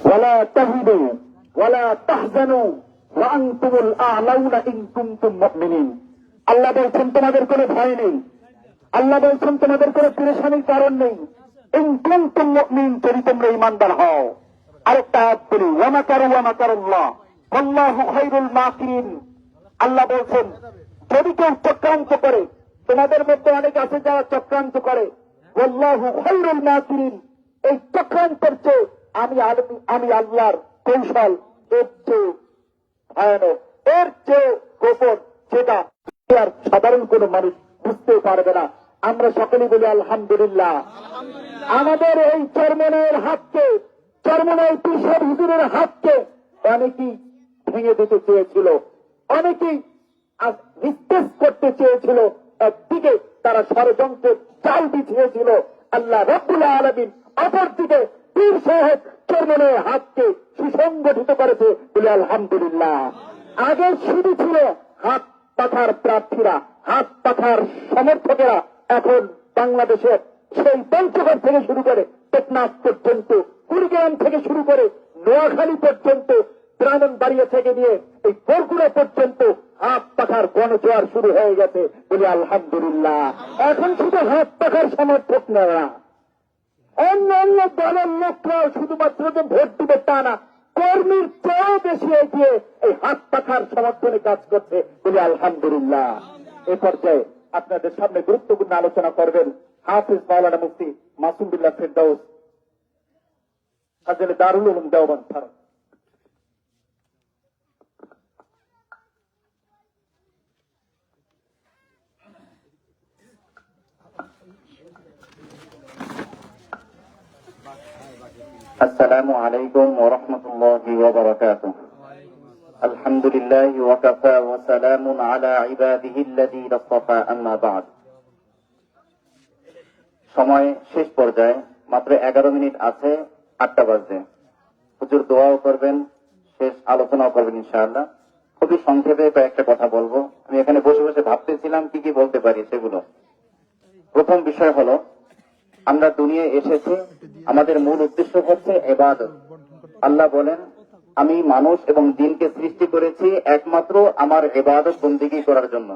ওয়ালা তাহিনু ওয়ালা তাহজানু ওয়া আনতুমুল আ'লাউনা ইন কুনতুম মুমিনিন। আল্লাহ বলছেন তোমাদের কোনো ভয় নেই, আল্লাহ বলছেন তোমাদের কোনো পেরেশানির কারণ নেই, ইন কুনতুম মুমিন, যদি তোমরা ঈমানদার হও। আরেকটা আয়াত বলি, ওয়া মাকারু ওয়া মাকারুল্লাহ আল্লাহু খায়রুল মাকিরিন। আল্লাহ বলছেন যদি কেউ চক্রান্ত করে, তোমাদের মধ্যে অনেক আছে যারা চক্রান্ত করে, আল্লাহু খায়রুল মাকিরিন, এই চক্রান্তের চেয়ে আমি আল্লাহর কৌশল এর চেয়ে ভয়ানক, এর চেয়ে গোপন, যেটা আর সাধারণ কোন মানুষ বুঝতে পারবে না। আমরা সকলেই বলি আলহামদুলিল্লাহ। আমাদের এই চরমনের হাতকে, চরমনের পীর হুজুরের হাতকে অনেকেই ভেঙে দিতে চেয়েছিল, অনেকেই নিস্তেজ করতে চেয়েছিল, একদিকে তারা ষড়যন্ত্রের চাল বিছিয়েছিল, আল্লাহ রাব্বুল আলামিন অপরদিকে পীর সাহেব চরমনের হাতকে সুসংগঠিত করেছে বলে আলহামদুলিল্লাহ। আগে শুধু ছিল হাত পাখার প্রার্থীরা, হাত পাখার সমর্থকেরা, এখন বাংলাদেশের সেই পঞ্চগড় থেকে শুরু করে টেকনাফ পর্যন্ত, কুড়িগ্রাম থেকে শুরু করে নোয়াখালী পর্যন্ত, ব্রাহ্মণবাড়িয়া থেকে নিয়ে এই বরগুনা পর্যন্ত হাত পাখার গণজোয়ার শুরু হয়ে গেছে বলে আলহামদুলিল্লাহ। এখন শুধু হাত পাখার সমর্থক না, অন্য অন্য দলের লোকরাও শুধুমাত্র যে ভোট দিবে তা না, কর্মীর চেয়েও বেশি এগিয়ে এই হাত পাখার সমর্থনে কাজ করছে বলে আলহামদুলিল্লাহ। এ পর্যায়ে আপনাদের সামনে গুরুত্বপূর্ণ আলোচনা করবেন হাফিজ মাওলানা মুফতি মাসুম বিল্লাহ ফেরদাউস, ফাজিলে দারুল উলুম দেওবন্দ ভারত। আসসালামু আলাইকুম ওয়া রাহমাতুল্লাহি ওয়া বারাকাতুহু। আলহামদুলিল্লাহি ওয়া কাফা ওয়া সালামুন আলা ইবাদিহিল্লাযীনা ইসতাফা, আম্মা বা'দ। সময় শেষ পর্যায়ে, মাত্র 11 মিনিট আছে 8টা বাজে। হুজুর দোয়াও করবেন, শেষ আলোচনাও করবেন ইনশাআল্লাহ। খুবই সংক্ষেপে কয়েকটা কথা বলবো। আমি এখানে বসে বসে ভাবতেছিলাম কি কি বলতে পারি সেগুলো। প্রথম বিষয় হলো, আমরা দুনিয়ায় এসেছি, আমাদের মূল উদ্দেশ্য হচ্ছে ইবাদত। আল্লাহ বলেন, আমি মানুষ এবং জিনকে সৃষ্টি করেছি একমাত্র আমার ইবাদত বন্দেগী করার জন্য।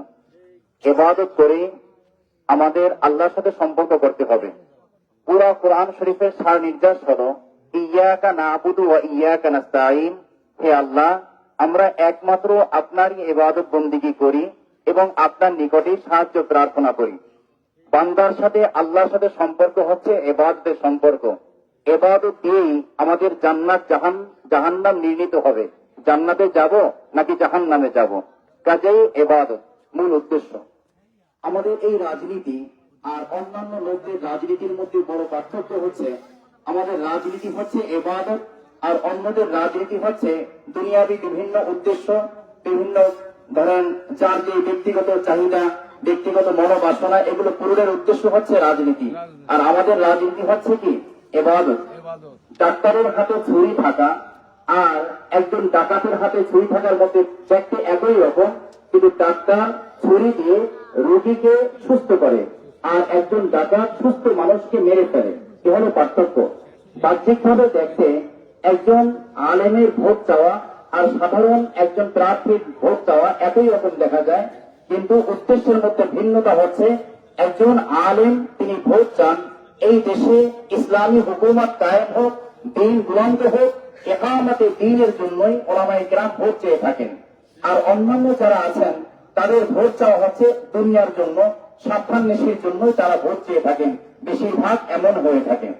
ইবাদত করে আমাদের আল্লাহর সাথে সম্পর্ক করতে হবে। পুরা কোরআন শরীফের সার নির্দেশ হলো, ইয়্যাকা না'বুদু ওয়া ইয়্যাকা নাস্তাঈন, হে আল্লাহ, আমরা একমাত্র আপনারই ইবাদত বন্দেগী করি এবং আপনার নিকটেই সাহায্য প্রার্থনা করি। বান্দার সাথে আল্লাহর সাথে সম্পর্ক হচ্ছে ইবাদতের সম্পর্ক। ইবাদত দিয়েই আমাদের জান্নাত জাহান্নাম নির্ণীত হবে। জান্নাতে যাব নাকি জাহান্নামে যাব, কাজেই ইবাদত মূল উদ্দেশ্য। আমাদের এই রাজনীতি আর অন্যান্য লোকদের রাজনীতির মধ্যে বড় পার্থক্য হচ্ছে, আমাদের রাজনীতি হচ্ছে ইবাদত আর অন্যদের রাজনীতি হচ্ছে দুনিয়াবি বিভিন্ন উদ্দেশ্য, বিভিন্ন ধরেন যার যে ব্যক্তিগত চাহিদা, ব্যক্তিগত মনোবাসনা, এগুলো পূরণের উদ্দেশ্য হচ্ছে রাজনীতি। আর আমাদের রাজনীতি হচ্ছে কি? ইবাদত। ডাক্তারের হাতে ছুরি থাকা আর একজন ডাকাতের হাতে ছুরি থাকার মধ্যে দেখতে একই রকম, কিন্তু ডাক্তার ছুরি দিয়ে রোগীকে সুস্থ করে আর একজন ডাকাত সুস্থ মানুষকে মেরে ফেলে। এ হলো পার্থক্য। বাহ্যিকভাবে দেখতে একজন আলেমের ভোট চাওয়া আর সাধারণ একজন প্রার্থীর ভোট চাওয়া একই রকম দেখা যায়, কিন্তু উদ্দেশ্যের মধ্যে ভিন্নতা হচ্ছে, একজন আলেম তিনি ভোট চান এই দেশে ইসলামী হুকুমত কায়েম হোক, দিন বুলন্দ হোক, ইকামতে দ্বীনের জন্যই উলামায়ে কেরাম ভোট চেয়ে থাকেন। আর অন্যান্য যারা আছেন তাদের ভোট চাওয়া হচ্ছে দুনিয়ার জন্য, স্বার্থান্বেষীর জন্যই তারা ভোট চেয়ে থাকেন। বেশিরভাগ এমন হয়ে থাকে।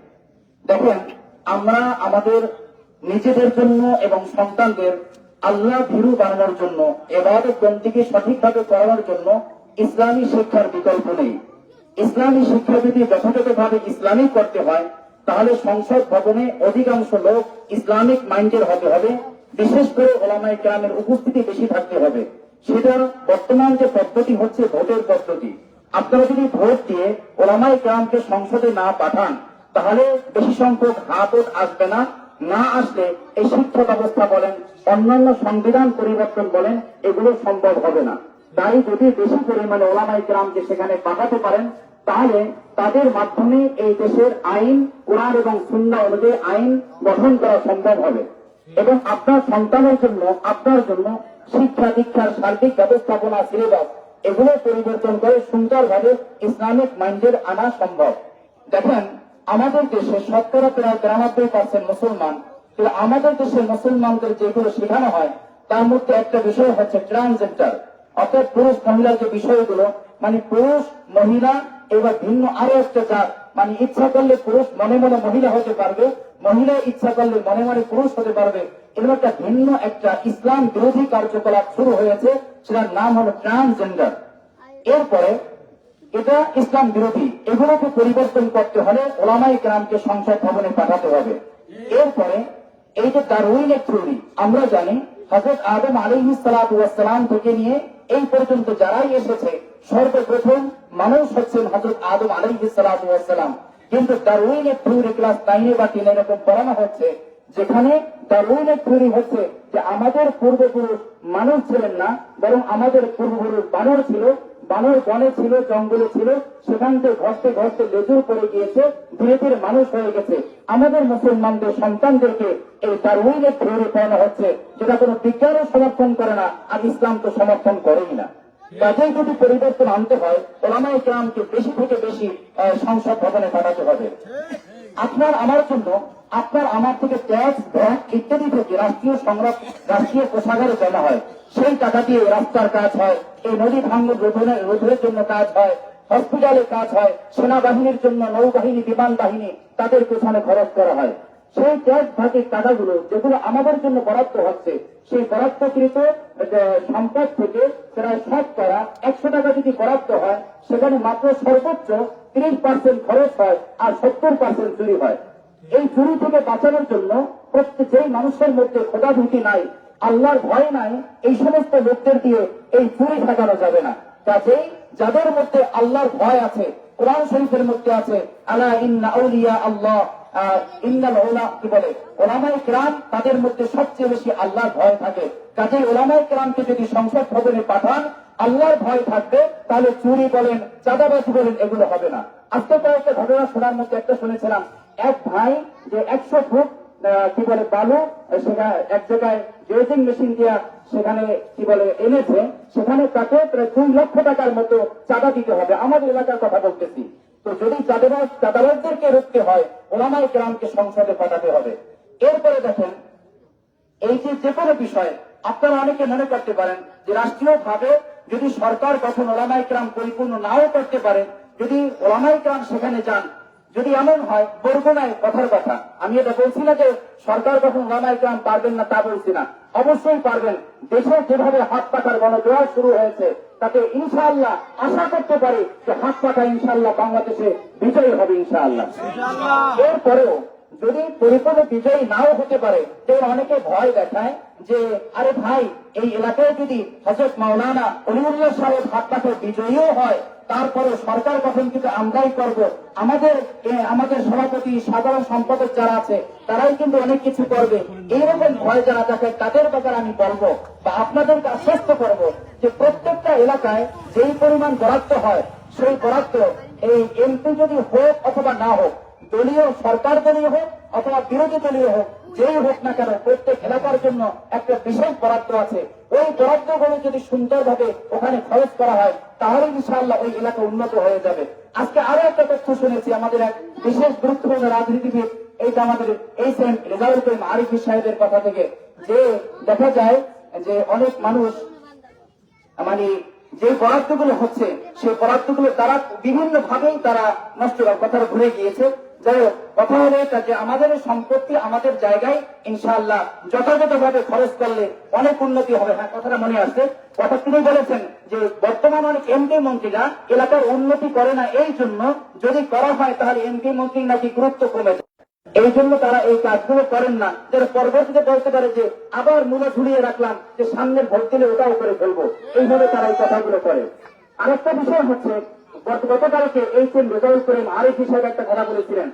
দেখেন, আমরা আমাদের নিজেদের জন্য এবং সন্তানদের আল্লাহ ভীরু বানানোর জন্য, ইবাদত বন্দেগী সঠিকভাবে করানোর জন্য ইসলামী শিক্ষার বিকল্প নেই। ইসলামী শিক্ষা যদি যথাযথভাবে ইসলামিক করতে হয়, তাহলে সংসদ ভবনে অধিকাংশ লোক ইসলামিক মাইন্ডের হতে হবে, বিশেষ করে উলামায়ে কেরামের উপস্থিতি বেশি থাকতে হবে। সেটার বর্তমান যে পদ্ধতি হচ্ছে ভোটের পদ্ধতি। আপনারা যদি ভোট দিয়ে উলামায়ে কেরামকে সংসদে না পাঠান, তাহলে বেশি সংখ্যক হাত আসবে না। না আসলে এই শিক্ষা ব্যবস্থা বলেন, অন্যান্য সংবিধান পরিবর্তন বলেন, এগুলো সম্ভব হবে না। তাই যদি বেশি পরিমাণে উলামায়ে কেরামকে সেখানে পাঠাতে পারেন, তাহলে তাদের মাধ্যমে এই দেশের আইন, কোরআন এবং সুন্নাহ অনুযায়ী আইন গঠন করা সম্ভব হবে এবং আপনার সন্তানের জন্য, আপনার জন্য শিক্ষা দীক্ষার সার্বিক ব্যবস্থাপনা, সিলেবাস এগুলো পরিবর্তন করে সুন্দরভাবে ইসলামিক মাইন্ডের আনা সম্ভব। দেখেন, আমাদের দেশে শতকরা প্রায় 93% মুসলমান, কিন্তু আমাদের দেশের মুসলমানদের যেগুলো শেখানো হয় তার মধ্যে একটা বিষয় হচ্ছে ট্রান্সজেন্ডার, অর্থাৎ পুরুষ মহিলার যে বিষয়গুলো, মানে পুরুষ মহিলা এবার ভিন্ন আরো একটা জাত, মানে ইচ্ছা করলে পুরুষ মনে মনে মহিলা হতে পারবে, মহিলা ইচ্ছা করলে মনে মনে পুরুষ হতে পারবে, এরকম একটা ভিন্ন একটা ইসলাম বিরোধী কার্যকলাপ শুরু হয়েছে, সেটার নাম হলো ট্রান্সজেন্ডার। এরপরে এটা ইসলাম বিরোধী, এগুলোকে পরিবর্তন করতে হলে ওলামায়ে কেরামকে সংসদ ভবনে পাঠাতে হবে। এরপরে এই যে ডারউইনের থিওরি, আমরা জানি হযরত আদম আলাইহিস সালাতু ওয়াস সালাম থেকে নিয়ে এই পর্যন্ত যারাই এসেছে সর্বপ্রথম মানুষ হচ্ছেন হযরত আদম আলাইহিস সালাতু ওয়াস সালাম। কিন্তু ডারউইনের থিওরি ক্লাস 9 বা 10 এরকম পড়ানো হচ্ছে, যেখানে ডারউইনের থিওরি হচ্ছে যে আমাদের পূর্বপুরুষ মানুষ ছিলেন না, বরং আমাদের পূর্বপুরুষ বানর ছিল, বানর বনে ছিল, জঙ্গলে ছিল, সেখান থেকে ঘষতে ঘষতে লেজুর পড়ে গিয়েছে, ধীরে ধীরে মানুষ হয়ে গেছে। আমাদের মুসলমানদের সন্তানদেরকে এই ডারউইনের থিওরি পড়ানো হচ্ছে, যেটা কোনো বিজ্ঞানও সমর্থন করে না, আর ইসলাম তো সমর্থন করেই না। কাজেই যদি পরিবর্তন আনতে হয়, ওলামায়ে কেরামকে বেশি থেকে বেশি সংসদ ভবনে পাঠাতে হবে। আপনার আমার জন্য, আপনার আমার থেকে ট্যাক্স, ভ্যাট ইত্যাদি থেকে রাষ্ট্রীয় সংগ্রহ, রাষ্ট্রীয় কোষাগারে জমা হয়, সেই টাকা দিয়ে রাস্তার কাজ হয়, এই নদী ভাঙ্গন রোধের জন্য কাজ হয়, হসপিটালে কাজ হয়, সেনাবাহিনীর জন্য নৌবাহিনী, বিমান বাহিনী তাদের পেছনে খরচ করা হয়। সেই ট্যাক্স ভাগের টাকাগুলো যেগুলো আমাদের জন্য বরাদ্দ হচ্ছে, সেই বরাদ্দকৃত সম্পদ থেকে প্রায় 100 টাকা যদি বরাদ্দ হয়, সেখানে মাত্র সর্বোচ্চ 30% খরচ হয় আর 70% চুরি হয়। এই চুরি থেকে বাঁচানোর জন্য যেই মানুষের মধ্যে খোদাভীতি নাই, আল্লাহর ভয় নাই, এই সমস্ত লোকদের দিয়ে এই চুরি ঠেকানো যাবে না। কাজেই যাদের মধ্যে আল্লাহর ভয় আছে, কোরআন শরীফের মধ্যে আছে আলা ইন্না আউলিয়া আল্লাহ, ইন্নাল উলা, কি বলে ওলামায়ে কেরাম, তাদের মধ্যে সবচেয়ে বেশি আল্লাহর ভয় থাকে। কাজেই ওলামায়ে কেরামকে যদি সংসদ ভবনে পাঠান, আল্লাহর ভয় থাকবে, তাহলে চুরি বলেন, চাঁদাবাজি বলেন, এগুলো হবে না। আজকে কয়েকটা ঘটনা শোনার মধ্যে একটা শুনেছিলাম, এক ভাই যে 100 ফুট কি বলে বালু সেখানে এক জায়গায় ড্রেজিং মেশিন দিয়া সেখানে কি বলে এনেছে, সেখানে তাকে প্রায় 2 লক্ষ টাকার মতো চাঁদা দিতে হবে। আমাদের এলাকার কথা বলতেছি। তো যদি চাঁদাবাজদেরকে রুখতে হয়, ওলামায়ে কেরামকে সংসদে পাঠাতে হবে। এরপরে দেখেন, এই যে কোনো বিষয়ে আপনারা অনেকে মনে করতে পারেন যে রাষ্ট্রীয় ভাবে যদি সরকার গঠন ওলামায়ে কেরাম পরিপূর্ণ নাও করতে পারে, যদি ওলামায়ে কেরাম সেখানে যান, যদি এমন হয়, বরগুনায় কথার কথা, আমি এটা বলছি না যে সরকার গঠন ওলামায়ে কেরাম পারবেন না, তা বলছি না, অবশ্যই পারবেন। দেশে যেভাবে হাত পাখার গণজোয়ার শুরু হয়েছে, তাতে ইনশাআল্লাহ আশা করতে পারি যে হাত পাখা ইনশাআল্লাহ বাংলাদেশে বিজয়ী হবে ইনশাআল্লাহ। এরপরেও যদি পরিপূর্ণ বিজয়ী নাও হতে পারে, তাহলে অনেকে ভয় দেখায় যে আরে ভাই, এই এলাকায় যদি হযরত মাওলানা অলিউল্লাহ সাহেব হাত পাখা বিজয়ীও হয়, তারপরে সরকার গঠন কিন্তু আমরাই করব, আমাদের সভাপতি, সাধারণ সম্পাদক যারা আছে তারাই কিন্তু অনেক কিছু করবে, এইরকম ভয় যারা দেখায় তাদের ব্যাপারে আমি বলবো বা আপনাদেরকে আশ্বস্ত করব যে প্রত্যেকটা এলাকায় যেই পরিমাণ বরাদ্দ হয়, সেই বরাদ্দ এই এমপি যদি হোক অথবা না হোক, দলীয় সরকার দলীয় হোক অথবা বিরোধী দলীয় হোক, যেই হোক না কেন, প্রত্যেক এলাকার জন্য একটা বিশেষ বরাদ্দ আছে। ওই বরাদ্দগুলো যদি সুন্দরভাবে ওখানে খরচ করা হয়, তাহলে ইনশাআল্লাহ ওই এলাকা উন্নত হয়ে যাবে। আজকে আরো একটা তথ্য শুনেছি আমাদের এক বিশেষ গুরুত্বপূর্ণ রাজনীতিবিদ, এইটা আমাদের এইচএম রেজাউল করিম আরিফি সাহেবের কথা থেকে, যে দেখা যায় যে অনেক মানুষ মানে যে বরাদ্দগুলো হচ্ছে, সেই বরাদ্দগুলো তারা বিভিন্ন ভাবেই তারা নষ্ট করার কথা ভুলে গিয়েছে। যাই হোক, কথা হলো এটা যে আমাদের সম্পত্তি আমাদের জায়গায় ইনশাআল্লাহ যথাযথভাবে খরচ করলে অনেক উন্নতি হবে। হ্যাঁ, কথাটা মনে আসছে। কথা তিনি বলেছেন যে বর্তমান অনেক এমপি মন্ত্রীরা এলাকার উন্নতি করে না, এই জন্য যদি করা হয় তাহলে এমপি মন্ত্রী নাকি গুরুত্ব কমে যায়, এই জন্য তারা এই কাজগুলো করেন না, যারা পরবর্তীতে বলতে পারে যে আবার মূলা ঝুলিয়ে রাখলাম, যে সামনের ভোট দিলে ওটাও করে ফেলবো, এইভাবে তারা এই কথাগুলো করে। আরেকটা বিষয় হচ্ছে, গতকালকে এইচএম রেজাউল করিম আরিফি সাহেব একটা কথা বলেছিলেন,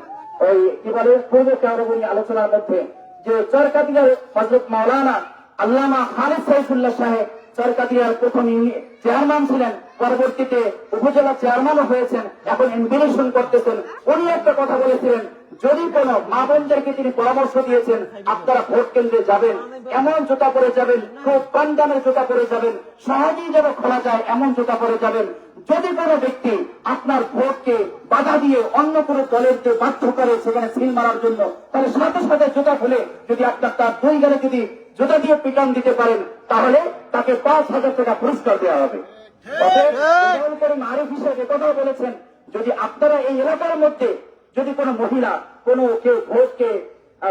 ওই কি বলে পূর্ব কেওড়াবনী আলোচনার মধ্যে, যে চরকাতিয়ার হযরত মাওলানা আল্লামা খালিদ সাইফুল্লাহ সাহেব সরকারিয়ার প্রথম চেয়ারম্যান ছিলেন, পরবর্তীতে উপজেলা চেয়ারম্যানও হয়েছেন, এখন ইনভিটেশন করতেছেন। উনি একটা কথা বলেছিলেন, যদি কোনো মা বোনদেরকে তিনি পরামর্শ দিয়েছেন, আপনারা ভোট কেন্দ্রে যাবেন, এমন জুতা পরে যাবেন, খুব কম দামের জুতা পরে যাবেন, সহজেই যেন খোলা যায় এমন জুতা পরে যাবেন। যদি কোনো ব্যক্তি আপনার ভোটকে বাধা দিয়ে অন্য কোনো দলেরকে বাধ্য করে সেখানে সিল মারার জন্য, তাহলে সাথে সাথে জুতা খুলে যদি আপনার তার দুই গেলে যদি জুতা দিয়ে পিটান দিতে পারেন, তাহলে তাকে 5,000 টাকা পুরস্কার দেওয়া হবে। আরিফ হিসেবে কথা বলেছেন, যদি আপনারা এই এলাকার মধ্যে যদি কোনো মহিলা কোনো কেউ ভোটকে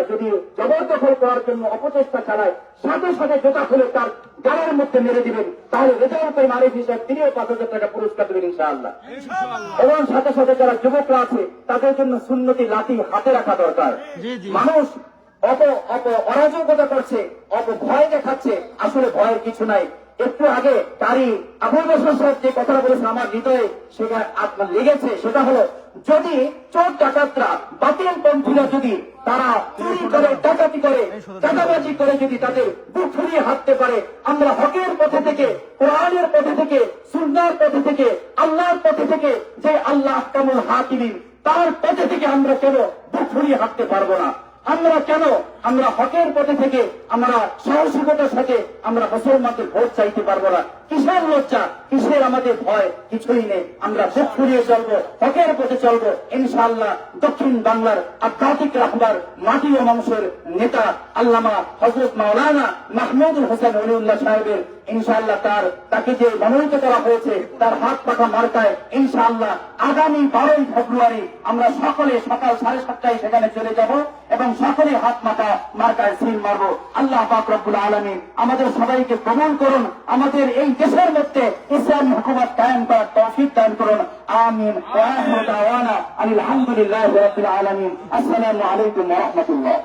যদি জবরদখল করার জন্য অপচেষ্টা চালায়, সাথে সাথে জোতা খুলে তার গায়ের মধ্যে মেরে দিবেন, তাহলে রেজাউল করিম আরিফ হিসেবে তিনিও 5,000 টাকা পুরস্কার দেবেন ইনশাআল্লাহ। এবং সাথে সাথে যারা যুবকরা আছে তাদের জন্য সুন্নতি লাঠি হাতে রাখা দরকার। মানুষ অরাজকতা করছে, ভয় দেখাচ্ছে, আসলে ভয়ের কিছু নাই। একটু আগে তারই আবুল বশর সাহেব যে কথা বলেছে আমার হৃদয়ে সেটা আপনার লেগেছে, সেটা হলো যদি চোর ডাকাতরা বাতিল পন্থীরা যদি তারা চুরি করে, ডাকাতি করে, চাঁদাবাজি করে যদি তাদের বুক ফুলিয়ে হাঁটতে পারে, আমরা হকের পথে থেকে, কোরআনের পথে থেকে, সুন্নাহর পথে থেকে, আল্লাহর পথে থেকে, যে আল্লাহ আহকামুল হাকিমিন তার পথে থেকে আমরা কেন বুক ফুলিয়ে হাঁটতে পারবো না? আমরা হকের পথে থেকে আমরা সাহসিকতার সাথে আমরা মুসলমানদের ভোট চাইতে পারবো না? কিসের লজ্জা, কিসের আমাদের ভয়? কিছুই নেই। আমরা বুক ফুলিয়ে চলবো, হকের পথে চলবো ইনশাআল্লাহ। দক্ষিণ বাংলার আধ্যাত্মিক রাহবার মাটি ও মানুষের নেতা আল্লামা হযরত মাওলানা মাহমুদুল হোসেন ওলিউল্লাহ সাহেবের ইনশাআল্লাহ তাকে যে মনোনীত করা হয়েছে তার হাত পাখা মার্কায় ইনশাআল্লাহ আগামী 12ই ফেব্রুয়ারি আমরা সকলে সকাল 7:30টায় সেখানে চলে যাব এবং সকলে হাত মাথা মার্কায় সিল মারব। আল্লাহ পাক রব্বুল আলামিন আমাদের সবাইকে কবুল করুন, আমাদের এই দেশের মধ্যে ইসলামী হুকুমত কায়েম করার তৌফিক দান করুন। আমিন। ওয়া আখিরু দাওয়ানা আলহামদুলিল্লাহি রাব্বিল আলামিন। আসসালামু আলাইকুম ওয়া রাহমাতুল্লাহ।